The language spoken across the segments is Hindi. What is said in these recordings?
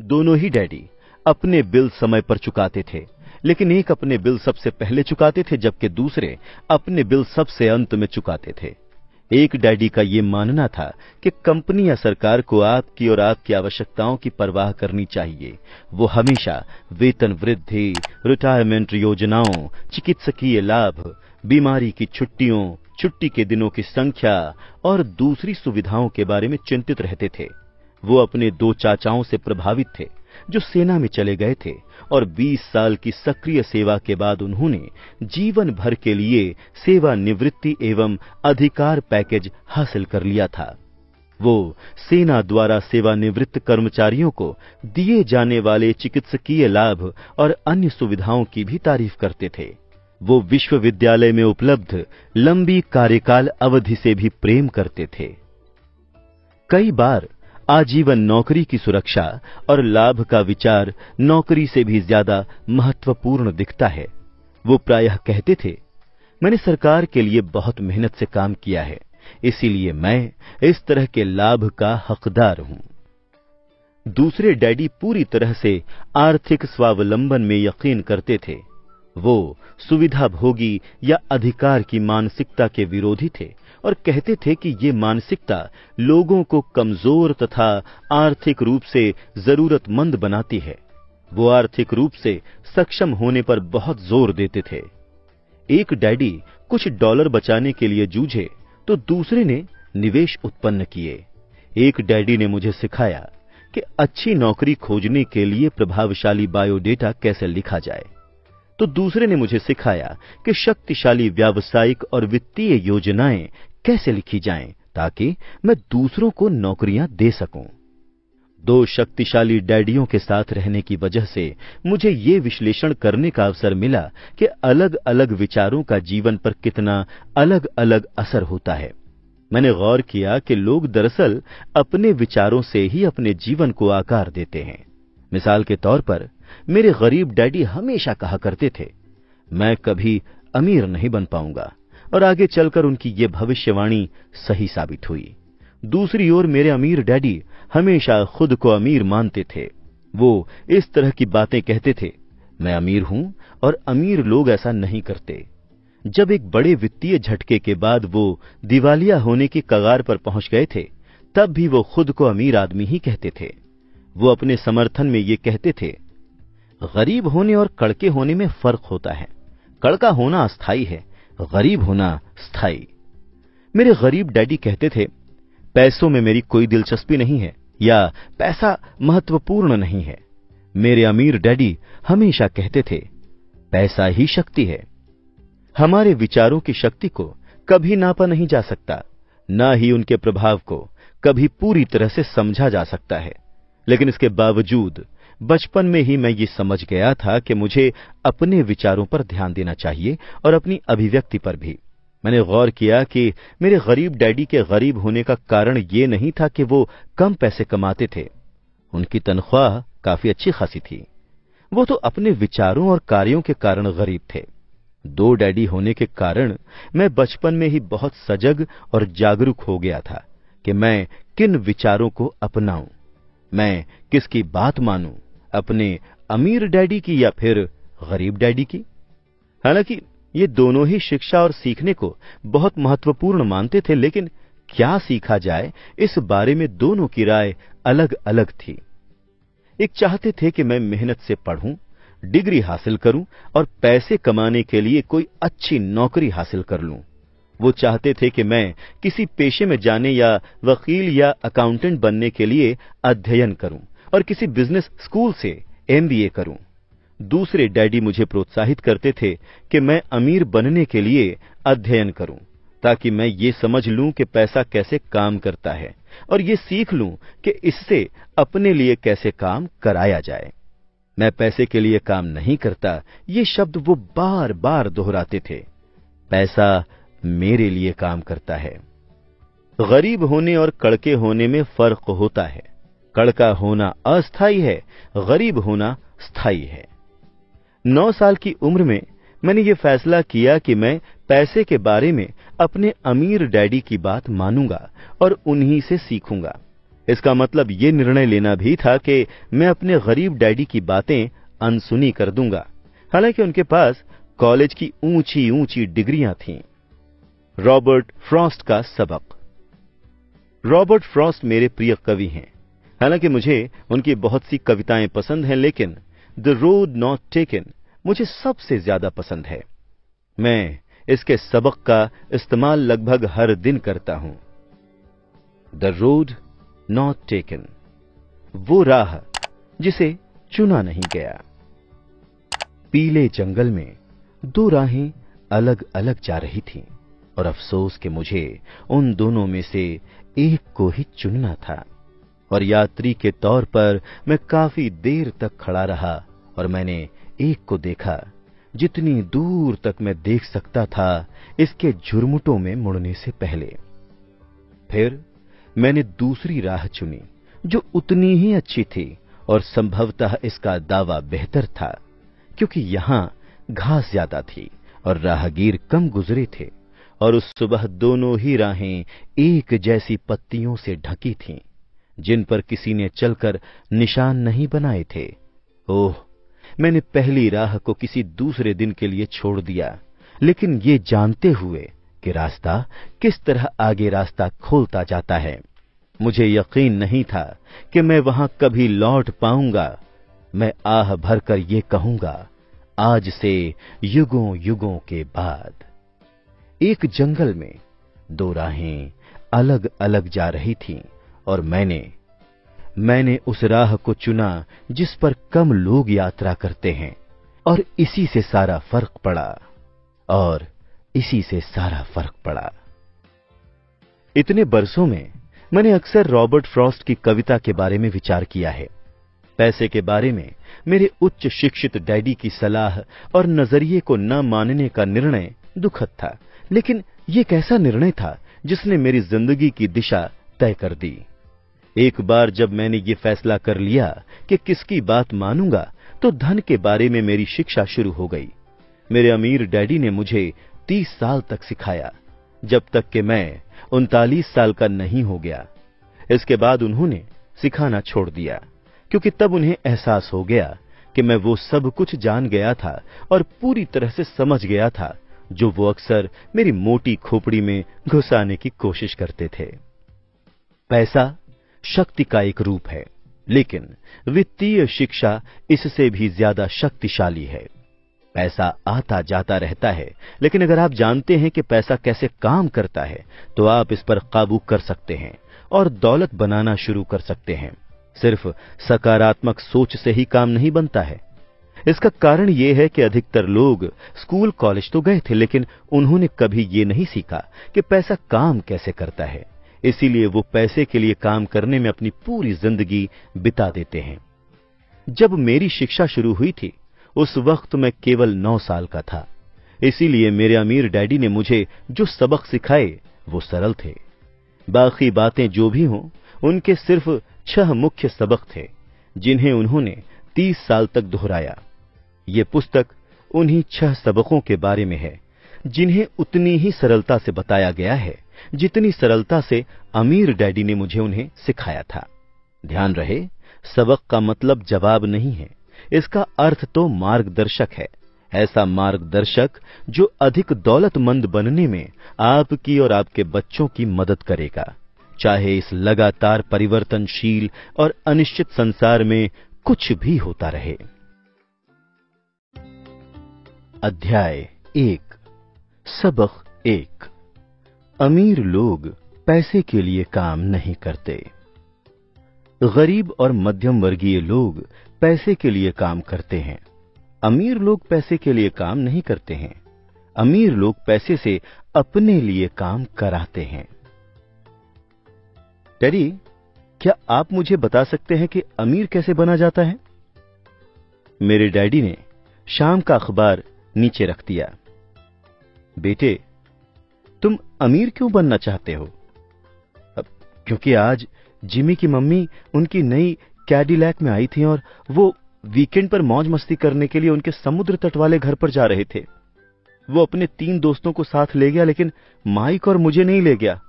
दोनों ही डैडी अपने बिल समय पर चुकाते थे, लेकिन एक अपने बिल सबसे पहले चुकाते थे जबकि दूसरे अपने बिल सबसे अंत में चुकाते थे। एक डैडी का ये मानना था कि कंपनी या सरकार को आपकी और आपकी आवश्यकताओं की परवाह करनी चाहिए। वो हमेशा वेतन वृद्धि, रिटायरमेंट योजनाओं, चिकित्सकीय लाभ, बीमारी की छुट्टियों, छुट्टी के दिनों की संख्या और दूसरी सुविधाओं के बारे में चिंतित रहते थे। वो अपने दो चाचाओं से प्रभावित थे जो सेना में चले गए थे और 20 साल की सक्रिय सेवा के बाद उन्होंने जीवन भर के लिए सेवानिवृत्ति एवं अधिकार पैकेज हासिल कर लिया था। वो सेना द्वारा सेवानिवृत्त कर्मचारियों को दिए जाने वाले चिकित्सकीय लाभ और अन्य सुविधाओं की भी तारीफ करते थे। वो विश्वविद्यालय में उपलब्ध लंबी कार्यकाल अवधि से भी प्रेम करते थे। कई बार आजीवन नौकरी की सुरक्षा और लाभ का विचार नौकरी से भी ज्यादा महत्वपूर्ण दिखता है। वो प्रायः कहते थे, मैंने सरकार के लिए बहुत मेहनत से काम किया है, इसीलिए मैं इस तरह के लाभ का हकदार हूं। दूसरे डैडी पूरी तरह से आर्थिक स्वावलंबन में यकीन करते थे। वो सुविधा भोगी या अधिकार की मानसिकता के विरोधी थे और कहते थे कि ये मानसिकता लोगों को कमजोर तथा आर्थिक रूप से जरूरतमंद बनाती है। वो आर्थिक रूप से सक्षम होने पर बहुत जोर देते थे। एक डैडी कुछ डॉलर बचाने के लिए जूझे तो दूसरे ने निवेश उत्पन्न किए। एक डैडी ने मुझे सिखाया कि अच्छी नौकरी खोजने के लिए प्रभावशाली बायोडेटा कैसे लिखा जाए, तो दूसरे ने मुझे सिखाया कि शक्तिशाली व्यावसायिक और वित्तीय योजनाएं कैसे लिखी जाएं ताकि मैं दूसरों को नौकरियां दे सकूं। दो शक्तिशाली डैडियों के साथ रहने की वजह से मुझे ये विश्लेषण करने का अवसर मिला कि अलग-अलग विचारों का जीवन पर कितना अलग-अलग असर होता है। मैंने गौर किया कि लोग दरअसल अपने विचारों से ही अपने जीवन को आकार देते हैं। मिसाल के तौर पर मेरे गरीब डैडी हमेशा कहा करते थे, मैं कभी अमीर नहीं बन पाऊंगा, और आगे चलकर उनकी ये भविष्यवाणी सही साबित हुई। दूसरी ओर मेरे अमीर डैडी हमेशा खुद को अमीर मानते थे। वो इस तरह की बातें कहते थे, मैं अमीर हूं और अमीर लोग ऐसा नहीं करते। जब एक बड़े वित्तीय झटके के बाद वो दिवालिया होने की कगार पर पहुंच गए थे, तब भी वो खुद को अमीर आदमी ही कहते थे। वो अपने समर्थन में ये कहते थे, गरीब होने और कड़के होने में फर्क होता है। कड़का होना अस्थाई है, गरीब होना स्थायी। मेरे गरीब डैडी कहते थे, पैसों में मेरी कोई दिलचस्पी नहीं है या पैसा महत्वपूर्ण नहीं है। मेरे अमीर डैडी हमेशा कहते थे, पैसा ही शक्ति है। हमारे विचारों की शक्ति को कभी नापा नहीं जा सकता, ना ही उनके प्रभाव को कभी पूरी तरह से समझा जा सकता है। लेकिन इसके बावजूद बचपन में ही मैं ये समझ गया था कि मुझे अपने विचारों पर ध्यान देना चाहिए और अपनी अभिव्यक्ति पर भी। मैंने गौर किया कि मेरे गरीब डैडी के गरीब होने का कारण ये नहीं था कि वो कम पैसे कमाते थे। उनकी तनख्वाह काफी अच्छी खासी थी। वो तो अपने विचारों और कार्यों के कारण गरीब थे। दो डैडी होने के कारण मैं बचपन में ही बहुत सजग और जागरूक हो गया था कि मैं किन विचारों को अपनाऊं, मैं किसकी बात मानूं, अपने अमीर डैडी की या फिर गरीब डैडी की। हालांकि ये दोनों ही शिक्षा और सीखने को बहुत महत्वपूर्ण मानते थे, लेकिन क्या सीखा जाए इस बारे में दोनों की राय अलग अलग थी। एक चाहते थे कि मैं मेहनत से पढ़ूं, डिग्री हासिल करूं और पैसे कमाने के लिए कोई अच्छी नौकरी हासिल कर लूं। वो चाहते थे कि मैं किसी पेशे में जाने या वकील या अकाउंटेंट बनने के लिए अध्ययन करूं और किसी बिजनेस स्कूल से एमबीए करूं। दूसरे डैडी मुझे प्रोत्साहित करते थे कि मैं अमीर बनने के लिए अध्ययन करूं ताकि मैं ये समझ लूं कि पैसा कैसे काम करता है और ये सीख लूं कि इससे अपने लिए कैसे काम कराया जाए। मैं पैसे के लिए काम नहीं करता, ये शब्द वो बार बार दोहराते थे। पैसा मेरे लिए काम करता है। गरीब होने और कड़के होने में फर्क होता है। कड़का होना अस्थायी है, गरीब होना स्थायी है। 9 साल की उम्र में मैंने ये फैसला किया कि मैं पैसे के बारे में अपने अमीर डैडी की बात मानूंगा और उन्हीं से सीखूंगा। इसका मतलब ये निर्णय लेना भी था कि मैं अपने गरीब डैडी की बातें अनसुनी कर दूंगा, हालांकि उनके पास कॉलेज की ऊंची ऊंची डिग्रियां थीं। रॉबर्ट फ्रॉस्ट का सबक। रॉबर्ट फ्रॉस्ट मेरे प्रिय कवि हैं। हालांकि मुझे उनकी बहुत सी कविताएं पसंद हैं, लेकिन द रोड नॉट टेकन मुझे सबसे ज्यादा पसंद है। मैं इसके सबक का इस्तेमाल लगभग हर दिन करता हूं। द रोड नॉट टेकन, वो राह जिसे चुना नहीं गया। पीले जंगल में दो राहें अलग अलग जा रही थीं और अफसोस कि मुझे उन दोनों में से एक को ही चुनना था। और यात्री के तौर पर मैं काफी देर तक खड़ा रहा और मैंने एक को देखा जितनी दूर तक मैं देख सकता था इसके झुरमुटों में मुड़ने से पहले। फिर मैंने दूसरी राह चुनी जो उतनी ही अच्छी थी और संभवतः इसका दावा बेहतर था, क्योंकि यहां घास ज्यादा थी और राहगीर कम गुजरे थे और उस सुबह दोनों ही राहें एक जैसी पत्तियों से ढकी थीं, जिन पर किसी ने चलकर निशान नहीं बनाए थे। ओह, मैंने पहली राह को किसी दूसरे दिन के लिए छोड़ दिया, लेकिन ये जानते हुए कि रास्ता किस तरह आगे रास्ता खोलता जाता है। मुझे यकीन नहीं था कि मैं वहां कभी लौट पाऊंगा। मैं आह भरकर ये कहूंगा, आज से युगों युगों के बाद। एक जंगल में दो राहें अलग अलग जा रही थीं और मैंने उस राह को चुना जिस पर कम लोग यात्रा करते हैं, और इसी से सारा फर्क पड़ा। इतने बरसों में मैंने अक्सर रॉबर्ट फ्रॉस्ट की कविता के बारे में विचार किया है। पैसे के बारे में मेरे उच्च शिक्षित डैडी की सलाह और नजरिए को न मानने का निर्णय दुखद था, लेकिन यह कैसा निर्णय था जिसने मेरी जिंदगी की दिशा तय कर दी। एक बार जब मैंने ये फैसला कर लिया कि किसकी बात मानूंगा, तो धन के बारे में मेरी शिक्षा शुरू हो गई। मेरे अमीर डैडी ने मुझे 30 साल तक सिखाया, जब तक कि मैं 39 साल का नहीं हो गया। इसके बाद उन्होंने सिखाना छोड़ दिया, क्योंकि तब उन्हें एहसास हो गया कि मैं वो सब कुछ जान गया था और पूरी तरह से समझ गया था जो वो अक्सर मेरी मोटी खोपड़ी में घुसाने की कोशिश करते थे। पैसा शक्ति का एक रूप है, लेकिन वित्तीय शिक्षा इससे भी ज्यादा शक्तिशाली है। पैसा आता जाता रहता है, लेकिन अगर आप जानते हैं कि पैसा कैसे काम करता है, तो आप इस पर काबू कर सकते हैं और दौलत बनाना शुरू कर सकते हैं। सिर्फ सकारात्मक सोच से ही काम नहीं बनता है। इसका कारण यह है कि अधिकतर लोग स्कूल कॉलेज तो गए थे, लेकिन उन्होंने कभी ये नहीं सीखा कि पैसा काम कैसे करता है। इसीलिए वो पैसे के लिए काम करने में अपनी पूरी जिंदगी बिता देते हैं। जब मेरी शिक्षा शुरू हुई थी, उस वक्त मैं केवल 9 साल का था। इसीलिए मेरे अमीर डैडी ने मुझे जो सबक सिखाए वो सरल थे। बाकी बातें जो भी हों, उनके सिर्फ 6 मुख्य सबक थे, जिन्हें उन्होंने 30 साल तक दोहराया। ये पुस्तक उन्हीं 6 सबकों के बारे में है, जिन्हें उतनी ही सरलता से बताया गया है जितनी सरलता से अमीर डैडी ने मुझे उन्हें सिखाया था। ध्यान रहे, सबक का मतलब जवाब नहीं है, इसका अर्थ तो मार्गदर्शक है। ऐसा मार्गदर्शक जो अधिक दौलतमंद बनने में आपकी और आपके बच्चों की मदद करेगा, चाहे इस लगातार परिवर्तनशील और अनिश्चित संसार में कुछ भी होता रहे। अध्याय 1, सबक 1। अमीर लोग पैसे के लिए काम नहीं करते। गरीब और मध्यम वर्गीय लोग पैसे के लिए काम करते हैं। अमीर लोग पैसे के लिए काम नहीं करते हैं। अमीर लोग पैसे से अपने लिए काम कराते हैं। टेरी, क्या आप मुझे बता सकते हैं कि अमीर कैसे बना जाता है? मेरे डैडी ने शाम का अखबार नीचे रख दिया। बेटे, तुम अमीर क्यों बनना चाहते हो? क्योंकि आज जिमी की मम्मी उनकी नई कैडिलैक में आई थी और वो वीकेंड पर मौज मस्ती करने के लिए उनके समुद्र तट वाले घर पर जा रहे थे। वो अपने 3 दोस्तों को साथ ले गया, लेकिन माइक और मुझे नहीं ले गया।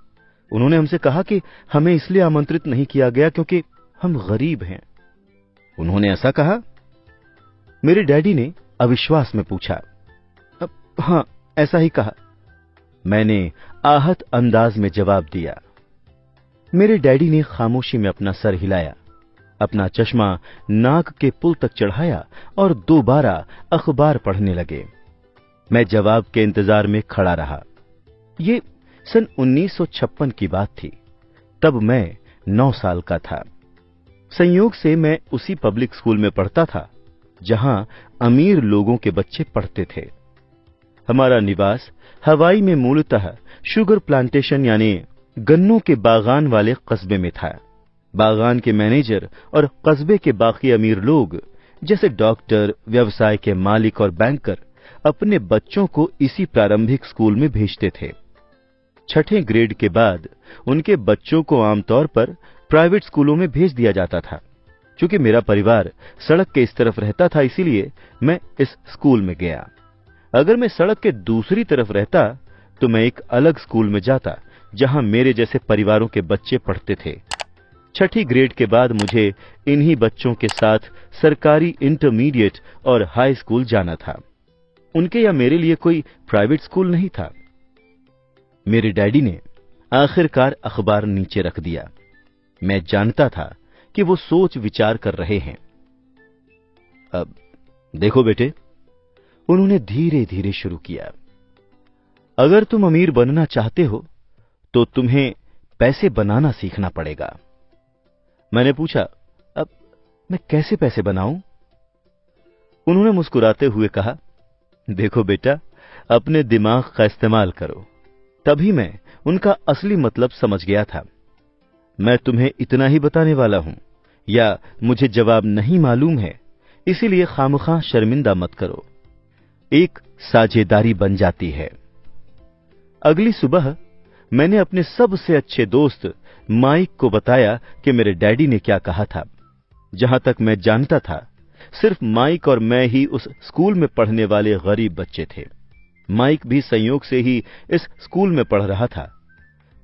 उन्होंने हमसे कहा कि हमें इसलिए आमंत्रित नहीं किया गया क्योंकि हम गरीब हैं। उन्होंने ऐसा कहा? मेरे डैडी ने अविश्वास में पूछा। हाँ, ऐसा ही कहा। मैंने आहत अंदाज में जवाब दिया। मेरे डैडी ने खामोशी में अपना सर हिलाया, अपना चश्मा नाक के पुल तक चढ़ाया और दोबारा अखबार पढ़ने लगे। मैं जवाब के इंतजार में खड़ा रहा। ये सन 1956 की बात थी। तब मैं 9 साल का था। संयोग से मैं उसी पब्लिक स्कूल में पढ़ता था जहां अमीर लोगों के बच्चे पढ़ते थे। हमारा निवास हवाई में मूलतः शुगर प्लांटेशन यानी गन्नों के बागान वाले कस्बे में था। बागान के मैनेजर और कस्बे के बाकी अमीर लोग जैसे डॉक्टर, व्यवसाय के मालिक और बैंकर अपने बच्चों को इसी प्रारंभिक स्कूल में भेजते थे। छठे ग्रेड के बाद उनके बच्चों को आमतौर पर प्राइवेट स्कूलों में भेज दिया जाता था। क्योंकि मेरा परिवार सड़क के इस तरफ रहता था, इसीलिए मैं इस स्कूल में गया। अगर मैं सड़क के दूसरी तरफ रहता तो मैं एक अलग स्कूल में जाता जहां मेरे जैसे परिवारों के बच्चे पढ़ते थे। छठी ग्रेड के बाद मुझे इन्हीं बच्चों के साथ सरकारी इंटरमीडिएट और हाई स्कूल जाना था। उनके या मेरे लिए कोई प्राइवेट स्कूल नहीं था। मेरे डैडी ने आखिरकार अखबार नीचे रख दिया। मैं जानता था कि वो सोच विचार कर रहे हैं। अब देखो बेटे, उन्होंने धीरे धीरे शुरू किया, अगर तुम अमीर बनना चाहते हो तो तुम्हें पैसे बनाना सीखना पड़ेगा। मैंने पूछा, अब मैं कैसे पैसे बनाऊं? उन्होंने मुस्कुराते हुए कहा, देखो बेटा, अपने दिमाग का इस्तेमाल करो। तभी मैं उनका असली मतलब समझ गया था। मैं तुम्हें इतना ही बताने वाला हूं, या मुझे जवाब नहीं मालूम है, इसीलिए खामखा शर्मिंदा मत करो। एक साझेदारी बन जाती है। अगली सुबह मैंने अपने सबसे अच्छे दोस्त माइक को बताया कि मेरे डैडी ने क्या कहा था। जहां तक मैं जानता था, सिर्फ माइक और मैं ही उस स्कूल में पढ़ने वाले गरीब बच्चे थे। माइक भी संयोग से ही इस स्कूल में पढ़ रहा था।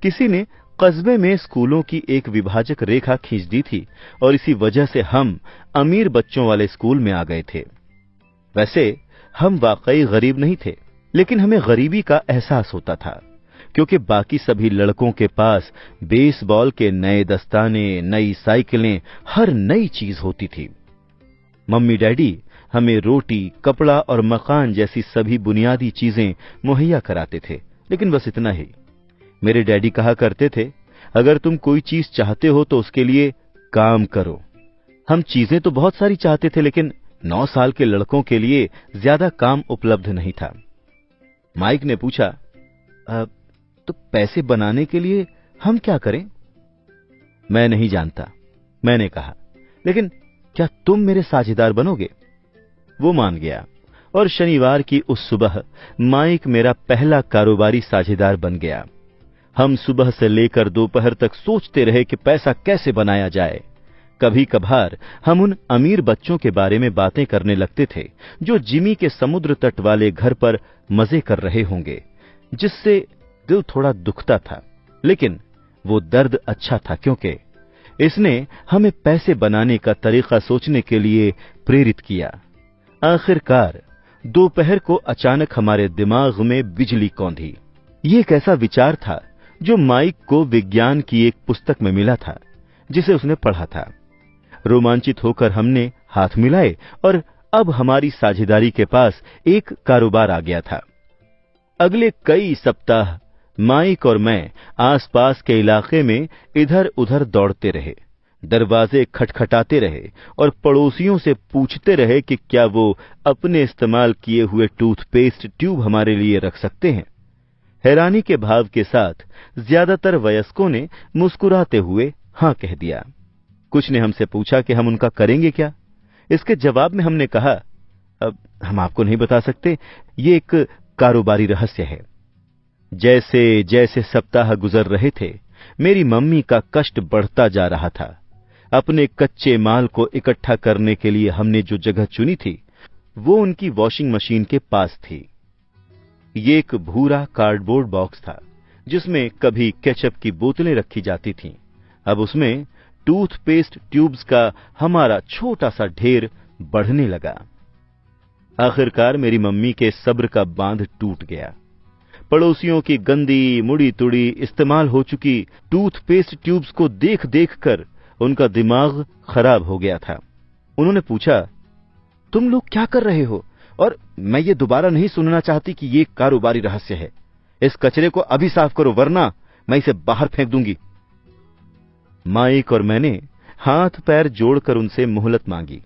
किसी ने कस्बे में स्कूलों की एक विभाजक रेखा खींच दी थी और इसी वजह से हम अमीर बच्चों वाले स्कूल में आ गए थे। वैसे हम वाकई गरीब नहीं थे, लेकिन हमें गरीबी का एहसास होता था क्योंकि बाकी सभी लड़कों के पास बेसबॉल के नए दस्ताने, नई साइकिलें, हर नई चीज होती थी। मम्मी डैडी हमें रोटी, कपड़ा और मकान जैसी सभी बुनियादी चीजें मुहैया कराते थे, लेकिन बस इतना ही। मेरे डैडी कहा करते थे, अगर तुम कोई चीज चाहते हो तो उसके लिए काम करो। हम चीजें तो बहुत सारी चाहते थे, लेकिन 9 साल के लड़कों के लिए ज्यादा काम उपलब्ध नहीं था। माइक ने पूछा, तो पैसे बनाने के लिए हम क्या करें? मैं नहीं जानता, मैंने कहा, लेकिन क्या तुम मेरे साझेदार बनोगे? वो मान गया और शनिवार की उस सुबह माइक मेरा पहला कारोबारी साझेदार बन गया। हम सुबह से लेकर दोपहर तक सोचते रहे कि पैसा कैसे बनाया जाए। कभी कभार हम उन अमीर बच्चों के बारे में बातें करने लगते थे जो जिमी के समुद्र तट वाले घर पर मजे कर रहे होंगे, जिससे दिल थोड़ा दुखता था, लेकिन वो दर्द अच्छा था क्योंकि इसने हमें पैसे बनाने का तरीका सोचने के लिए प्रेरित किया। आखिरकार दोपहर को अचानक हमारे दिमाग में बिजली कौंधी। ये एक ऐसा विचार था जो माइक को विज्ञान की एक पुस्तक में मिला था जिसे उसने पढ़ा था। रोमांचित होकर हमने हाथ मिलाए और अब हमारी साझेदारी के पास एक कारोबार आ गया था। अगले कई सप्ताह माइक और मैं आसपास के इलाके में इधर उधर दौड़ते रहे, दरवाजे खटखटाते रहे और पड़ोसियों से पूछते रहे कि क्या वो अपने इस्तेमाल किए हुए टूथपेस्ट ट्यूब हमारे लिए रख सकते हैं। हैरानी के भाव के साथ ज्यादातर वयस्कों ने मुस्कुराते हुए हां कह दिया। कुछ ने हमसे पूछा कि हम उनका करेंगे क्या। इसके जवाब में हमने कहा, अब हम आपको नहीं बता सकते, ये एक कारोबारी रहस्य है। जैसे जैसे सप्ताह गुजर रहे थे, मेरी मम्मी का कष्ट बढ़ता जा रहा था। अपने कच्चे माल को इकट्ठा करने के लिए हमने जो जगह चुनी थी वो उनकी वॉशिंग मशीन के पास थी। ये एक भूरा कार्डबोर्ड बॉक्स था जिसमें कभी केचप की बोतलें रखी जाती थीं। अब उसमें टूथपेस्ट ट्यूब्स का हमारा छोटा सा ढेर बढ़ने लगा। आखिरकार मेरी मम्मी के सब्र का बांध टूट गया। पड़ोसियों की गंदी मुड़ी तुड़ी इस्तेमाल हो चुकी टूथपेस्ट ट्यूब्स को देख देख कर उनका दिमाग खराब हो गया था। उन्होंने पूछा, तुम लोग क्या कर रहे हो? और मैं ये दोबारा नहीं सुनना चाहती कि ये कारोबारी रहस्य है। इस कचरे को अभी साफ करो, वरना मैं इसे बाहर फेंक दूंगी। माइक और मैंने हाथ पैर जोड़कर उनसे मोहलत मांगी।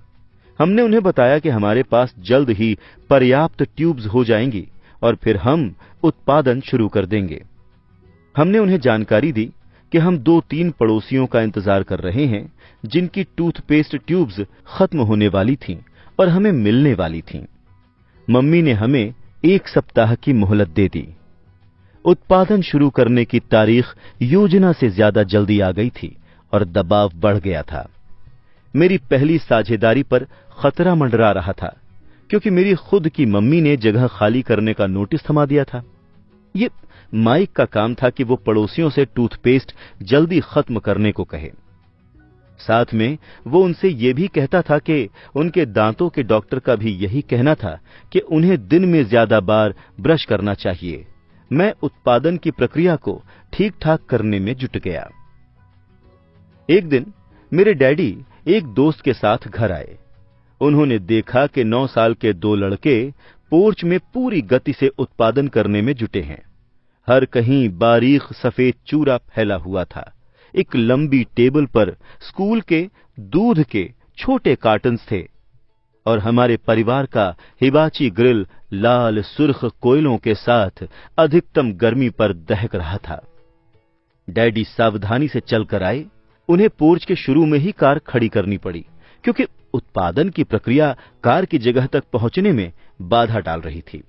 हमने उन्हें बताया कि हमारे पास जल्द ही पर्याप्त ट्यूब्स हो जाएंगी और फिर हम उत्पादन शुरू कर देंगे। हमने उन्हें जानकारी दी कि हम 2-3 पड़ोसियों का इंतजार कर रहे हैं जिनकी टूथपेस्ट ट्यूब्स खत्म होने वाली थीं और हमें मिलने वाली थीं। मम्मी ने हमें 1 सप्ताह की मोहलत दे दी। उत्पादन शुरू करने की तारीख योजना से ज्यादा जल्दी आ गई थी और दबाव बढ़ गया था। मेरी पहली साझेदारी पर खतरा मंडरा रहा था, क्योंकि मेरी खुद की मम्मी ने जगह खाली करने का नोटिस थमा दिया था। ये माइक का काम था कि वो पड़ोसियों से टूथपेस्ट जल्दी खत्म करने को कहे। साथ में वो उनसे ये भी कहता था कि उनके दांतों के डॉक्टर का भी यही कहना था कि उन्हें दिन में ज्यादा बार ब्रश करना चाहिए। मैं उत्पादन की प्रक्रिया को ठीक ठाक करने में जुट गया। एक दिन मेरे डैडी एक दोस्त के साथ घर आए। उन्होंने देखा कि 9 साल के 2 लड़के पोर्च में पूरी गति से उत्पादन करने में जुटे हैं। हर कहीं बारीक सफेद चूरा फैला हुआ था। एक लंबी टेबल पर स्कूल के दूध के छोटे कार्टन्स थे और हमारे परिवार का हिबाची ग्रिल लाल सुर्ख कोयलों के साथ अधिकतम गर्मी पर दहक रहा था। डैडी सावधानी से चलकर आए। उन्हें पोर्च के शुरू में ही कार खड़ी करनी पड़ी, क्योंकि उत्पादन की प्रक्रिया कार की जगह तक पहुंचने में बाधा डाल रही थी।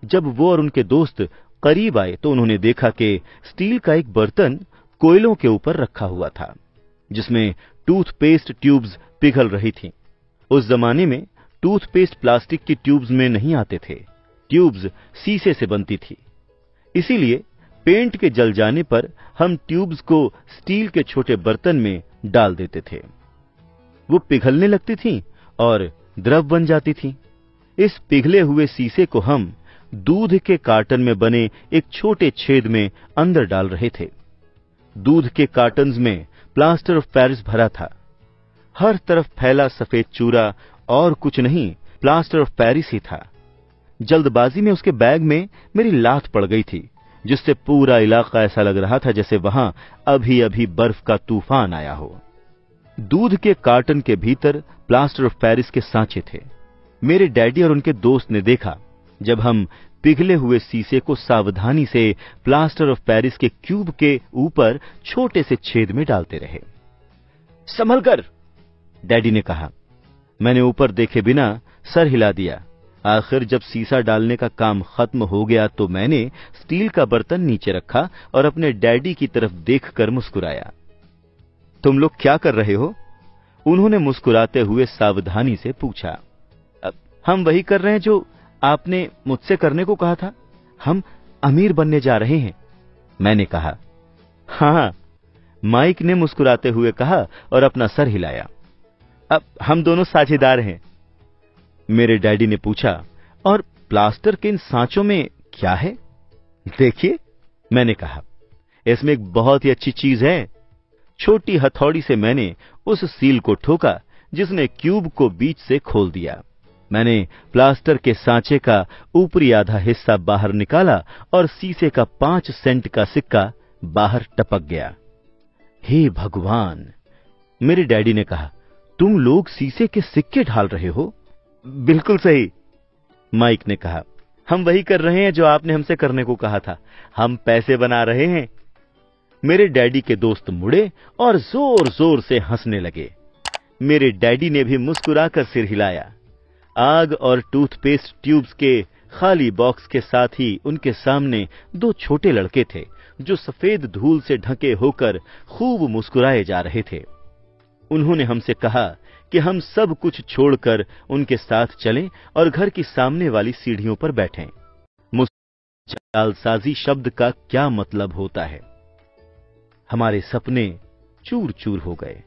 जब वो और उनके दोस्त करीब आए तो उन्होंने देखा कि स्टील का एक बर्तन कोयलों के ऊपर रखा हुआ था, जिसमें टूथपेस्ट ट्यूब्स पिघल रही थीं। उस जमाने में टूथपेस्ट प्लास्टिक की ट्यूब्स में नहीं आते थे। ट्यूब्स शीशे से बनती थी। इसीलिए पेंट के जल जाने पर हम ट्यूब्स को स्टील के छोटे बर्तन में डाल देते थे। वो पिघलने लगती थीं और द्रव बन जाती थीं। इस पिघले हुए शीशे को हम दूध के कार्टन में बने एक छोटे छेद में अंदर डाल रहे थे। दूध के कार्टन्स में प्लास्टर ऑफ पेरिस भरा था। हर तरफ फैला सफेद चूरा और कुछ नहीं, प्लास्टर ऑफ पेरिस ही था। जल्दबाजी में उसके बैग में मेरी लात पड़ गई थी, जिससे पूरा इलाका ऐसा लग रहा था जैसे वहां अभी अभी बर्फ का तूफान आया हो। दूध के कार्टन के भीतर प्लास्टर ऑफ पेरिस के सांचे थे। मेरे डैडी और उनके दोस्त ने देखा जब हम पिघले हुए शीशे को सावधानी से प्लास्टर ऑफ पेरिस के क्यूब के ऊपर छोटे से छेद में डालते रहे। संभल कर, डैडी ने कहा। मैंने ऊपर देखे बिना सर हिला दिया। आखिर जब शीशा डालने का काम खत्म हो गया तो मैंने स्टील का बर्तन नीचे रखा और अपने डैडी की तरफ देखकर मुस्कुराया। तुम लोग क्या कर रहे हो? उन्होंने मुस्कुराते हुए सावधानी से पूछा। हम वही कर रहे हैं जो आपने मुझसे करने को कहा था। हम अमीर बनने जा रहे हैं, मैंने कहा। हाँ, माइक ने मुस्कुराते हुए कहा और अपना सर हिलाया। अब हम दोनों साझेदार हैं, मेरे डैडी ने पूछा। और प्लास्टर के इन सांचों में क्या है? देखिए, मैंने कहा, इसमें एक बहुत ही अच्छी चीज है। छोटी हथौड़ी से मैंने उस सील को ठोका जिसने क्यूब को बीच से खोल दिया। मैंने प्लास्टर के सांचे का ऊपरी आधा हिस्सा बाहर निकाला और शीशे का 5 सेंट का सिक्का बाहर टपक गया। हे भगवान, मेरे डैडी ने कहा, तुम लोग शीशे के सिक्के ढाल रहे हो? बिल्कुल सही, माइक ने कहा। हम वही कर रहे हैं जो आपने हमसे करने को कहा था। हम पैसे बना रहे हैं। मेरे डैडी के दोस्त मुड़े और जोर जोर से हंसने लगे। मेरे डैडी ने भी मुस्कुराकर सिर हिलाया। आग और टूथपेस्ट ट्यूब्स के खाली बॉक्स के साथ ही उनके सामने 2 छोटे लड़के थे जो सफेद धूल से ढके होकर खूब मुस्कुराए जा रहे थे। उन्होंने हमसे कहा कि हम सब कुछ छोड़कर उनके साथ चलें और घर की सामने वाली सीढ़ियों पर बैठें। जालसाजी शब्द का क्या मतलब होता है। हमारे सपने चूर चूर हो गए।